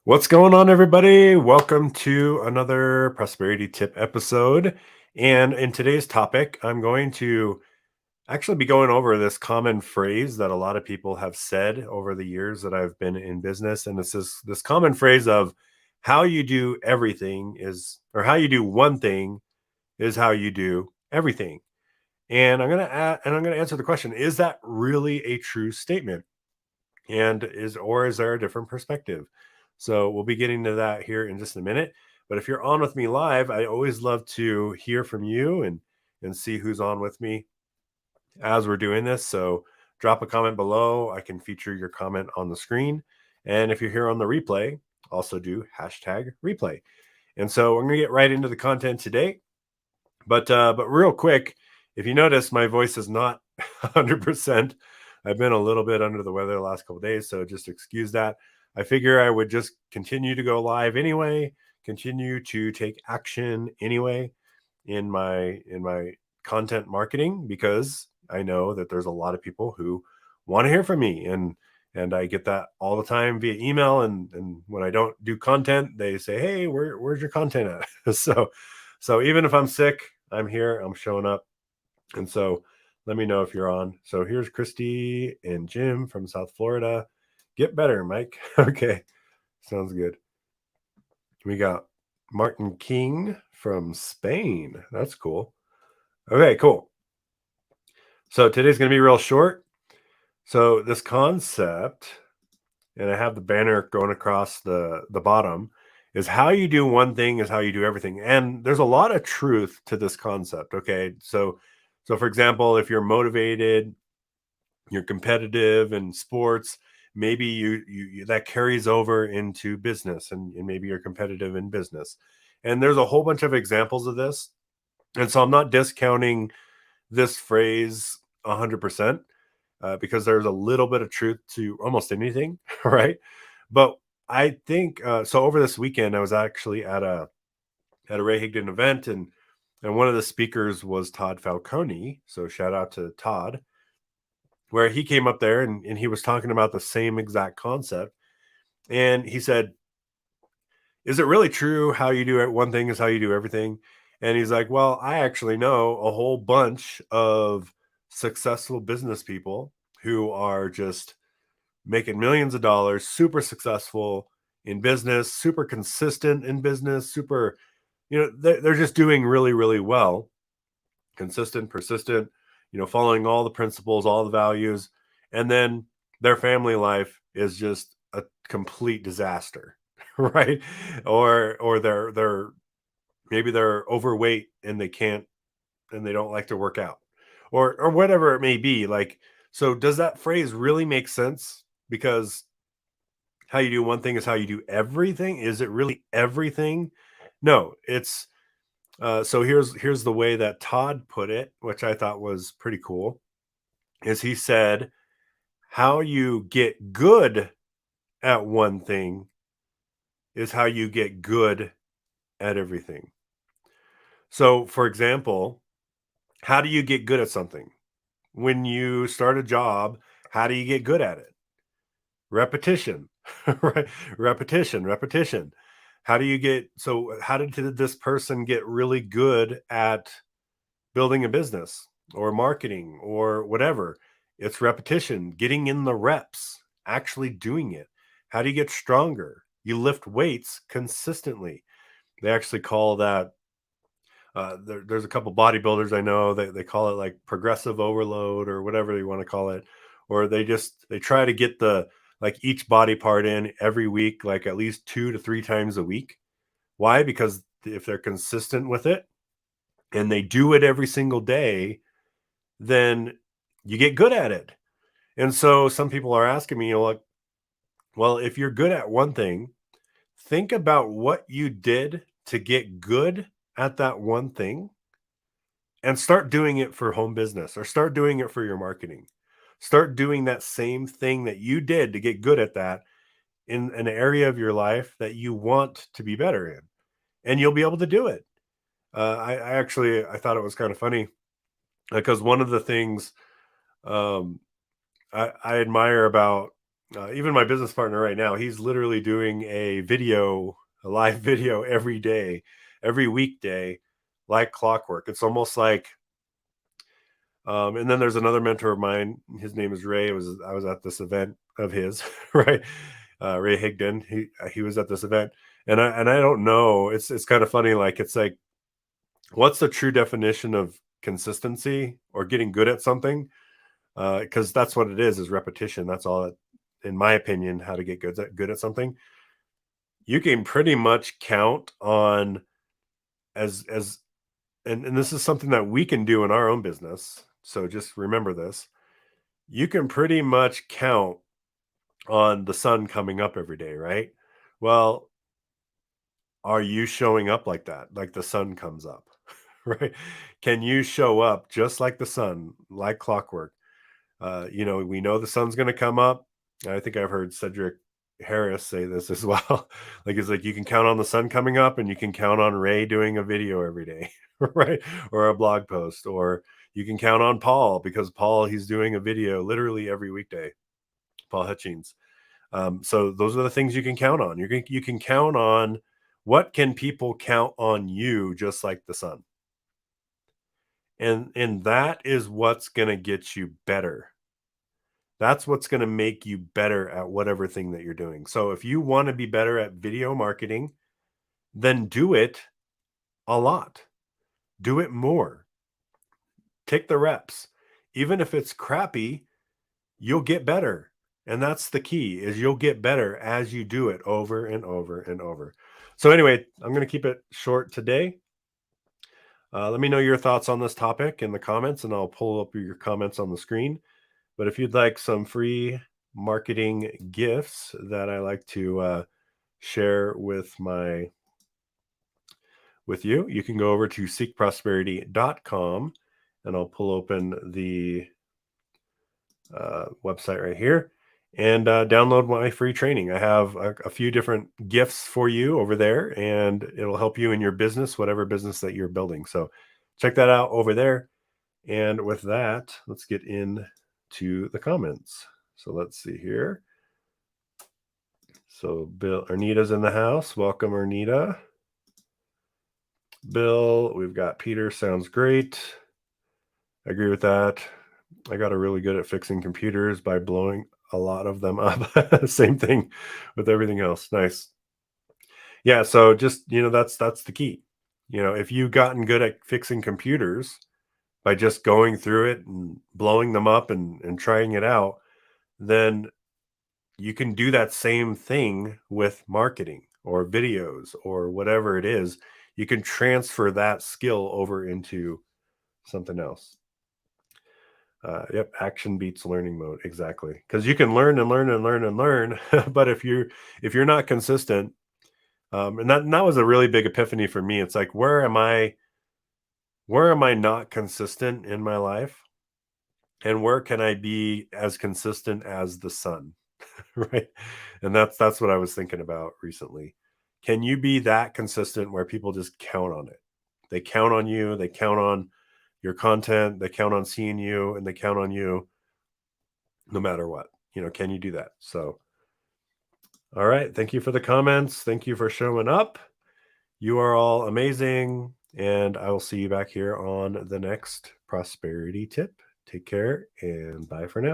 What's going on, everybody? Welcome to another Prosperity Tip episode. And in today's topic, I'm going to actually be going over this common phrase that a lot of people have said over the years that I've been in business. And it's this common phrase of how you do everything is, or how you do one thing is how you do everything. And I'm gonna answer the question: is that really a true statement? And is there a different perspective? So we'll be getting to that here in just a minute. But if you're on with me live, I always love to hear from you and see who's on with me as we're doing this. So drop a comment below. I can feature your comment on the screen. And if you're here on the replay, also do hashtag replay. And so I'm gonna get right into the content today. But real quick, if you notice, my voice is not 100%. I've been a little bit under the weather the last couple of days, so just excuse that. I figure I would just continue to go live anyway, continue to take action anyway in my content marketing, because I know that there's a lot of people who want to hear from me, and I get that all the time via email, and when I don't do content, they say, "Hey, where's your content at?" So even if I'm sick, I'm here, I'm showing up. And so let me know if you're on. So here's Christy and Jim from South Florida. Get better, Mike. Okay. Sounds good. We got Martin King from Spain. That's cool. Okay, cool. So today's going to be real short. So this concept, and I have the banner going across the bottom, is how you do one thing is how you do everything. And there's a lot of truth to this concept. Okay. So for example, if you're motivated, you're competitive in sports, maybe you that carries over into business, and maybe you're competitive in business. And there's a whole bunch of examples of this. And so I'm not discounting this phrase 100%, because there's a little bit of truth to almost anything, right? But I think so. Over this weekend, I was actually at a Ray Higdon event, and one of the speakers was Todd Falcone. So shout out to Todd, where he came up there and he was talking about the same exact concept. And he said, "Is it really true how you do it? One thing is how you do everything?" And he's like, "Well, I actually know a whole bunch of successful business people who are just making millions of dollars, super successful in business, super consistent in business, super, they're just doing really, really well, consistent, persistent, following all the principles, all the values. And then their family life is just a complete disaster." Right? Or they're maybe they're overweight and they don't like to work out, or whatever it may be. Like, so does that phrase really make sense? Because how you do one thing is how you do everything. Is it really everything? No, it's so here's the way that Todd put it, which I thought was pretty cool. Is he said, how you get good at one thing is how you get good at everything. So, for example, how do you get good at something? When you start a job, how do you get good at it? Repetition, right? Repetition, repetition. How did this person get really good at building a business or marketing or whatever? It's repetition, getting in the reps, actually doing it. How do you get stronger? You lift weights consistently. They actually call that, there's a couple bodybuilders I know that they call it like progressive overload or whatever you want to call it. Or they try to get the, like, each body part in every week, like at least 2 to 3 times a week. Why? Because if they're consistent with it and they do it every single day, then you get good at it. And so some people are asking me, like, well, if you're good at one thing, think about what you did to get good at that one thing and start doing it for home business, or start doing it for your marketing. Start doing that same thing that you did to get good at that in an area of your life that you want to be better in, and you'll be able to do it. I thought it was kind of funny, because one of the things, I admire about Even my business partner right now, he's literally doing a live video every day, every weekday, like clockwork. It's almost like, and then there's another mentor of mine. His name is Ray. I was at this event of his, right? Ray Higdon. He was at this event, and I don't know. It's kind of funny. Like it's like, what's the true definition of consistency or getting good at something? Because that's what it is repetition. That's all it, in my opinion, how to get good at something. You can pretty much count on as and this is something that we can do in our own business. So just remember this. You can pretty much count on the sun coming up every day, right? Well, are you showing up like that? Like the sun comes up, right? Can you show up just like the sun, like clockwork? We know the sun's going to come up. I think I've heard Cedric Harris say this as well. Like it's like you can count on the sun coming up, and you can count on Ray doing a video every day, right? Or a blog post, or you can count on Paul because Paul he's doing a video literally every weekday. Paul Hutchings. So those are the things you can count on. You can count on what can people count on you just like the sun, and that is what's going to get you better. That's what's going to make you better at whatever thing that you're doing. So if you want to be better at video marketing, then do it a lot. Do it more. Take the reps. Even if it's crappy, you'll get better. And that's the key is you'll get better as you do it over and over and over. So anyway, I'm going to keep it short today. Let me know your thoughts on this topic in the comments, and I'll pull up your comments on the screen. But if you'd like some free marketing gifts that I like to share with you, you can go over to seekprosperity.com, and I'll pull open the website right here and download my free training. I have a few different gifts for you over there, and it'll help you in your business, whatever business that you're building. So check that out over there. And with that, let's get into the comments. So let's see here. So Ernita's in the house. Welcome, Ernita. Bill, we've got Peter. Sounds great. I agree with that. I got really good at fixing computers by blowing a lot of them up. Same thing with everything else. Nice. Yeah. So just, that's the key. If you've gotten good at fixing computers by just going through it and blowing them up and trying it out, then you can do that same thing with marketing or videos or whatever it is. You can transfer that skill over into something else. Yep, action beats learning mode. Exactly. Because you can learn and learn and learn and learn, but if you're not consistent, and that was a really big epiphany for me. It's like, where am I not consistent in my life? And where can I be as consistent as the sun? Right. And that's what I was thinking about recently. Can you be that consistent where people just count on it? They count on you, they count on your content, they count on seeing you, and they count on you no matter what. Can you do that? So, all right. Thank you for the comments. Thank you for showing up. You are all amazing. And I will see you back here on the next prosperity tip. Take care and bye for now.